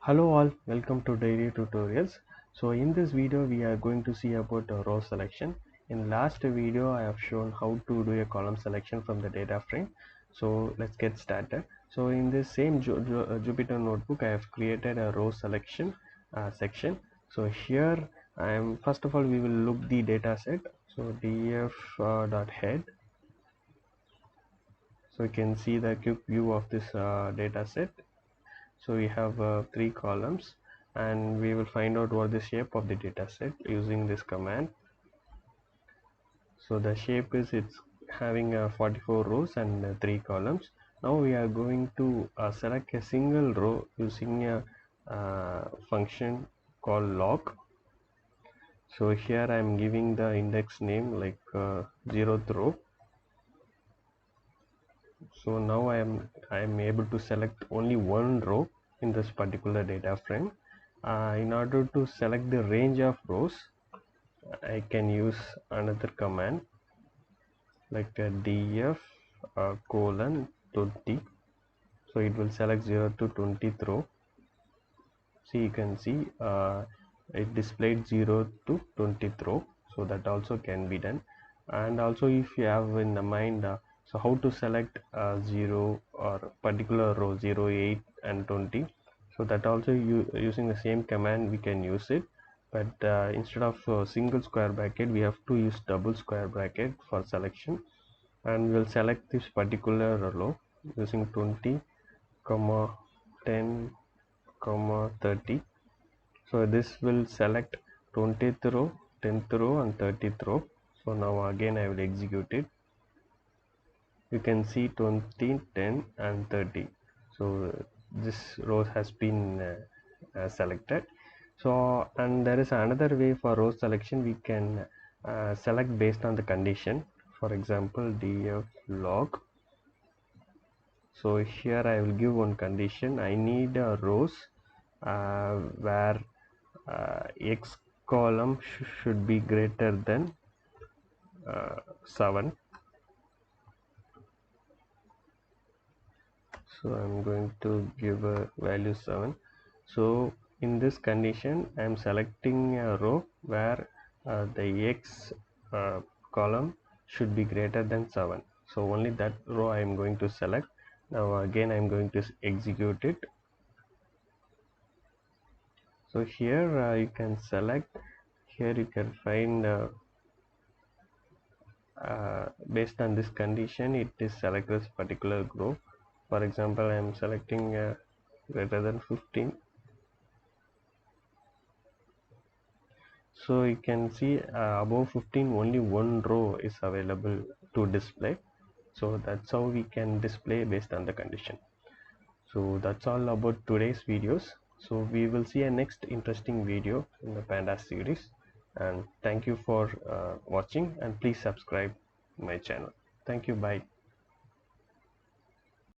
Hello all, welcome to daily tutorials. So in this video we are going to see about row selection. In last video I have shown how to do a column selection from the data frame. So let's get started. So in this same Jupyter notebook I have created a row selection section. So here I am, first of all we will look the data set. So df dot head. So you can see the quick view of this data set. So we have three columns and we will find out what the shape of the data set using this command. So the shape is it's having 44 rows and 3 columns. Now we are going to select a single row using a function called log. So here I am giving the index name like 0th row. So now I am able to select only one row in this particular data frame. In order to select the range of rows, I can use another command like a df colon 20. So it will select 0 to 20th row. See, you can see it displayed 0 to 20th row. So that also can be done. And also if you have in the mind so how to select 0 or particular row 0, 8 and 20, so that also using the same command we can use it, but instead of single square bracket we have to use double square bracket for selection, and we'll select this particular row using 20 comma 10 comma 30. So this will select 20th row, 10th row and 30th row. So now again I will execute it. You can see 20, 10 and 30. So this row has been selected. So, and there is another way for row selection. We can select based on the condition. For example, df log. So here I will give one condition. I need rows where x column should be greater than 7. So I'm going to give a value 7. So in this condition I am selecting a row where the x column should be greater than 7. So only that row I am going to select. Now again I am going to execute it. So here you can select, here you can find based on this condition it is selected this particular row. For example, I am selecting greater than 15. So you can see above 15 only one row is available to display. So that's how we can display based on the condition. So that's all about today's videos. So we will see a next interesting video in the PANDAS series, and thank you for watching, and please subscribe my channel. Thank you. Bye.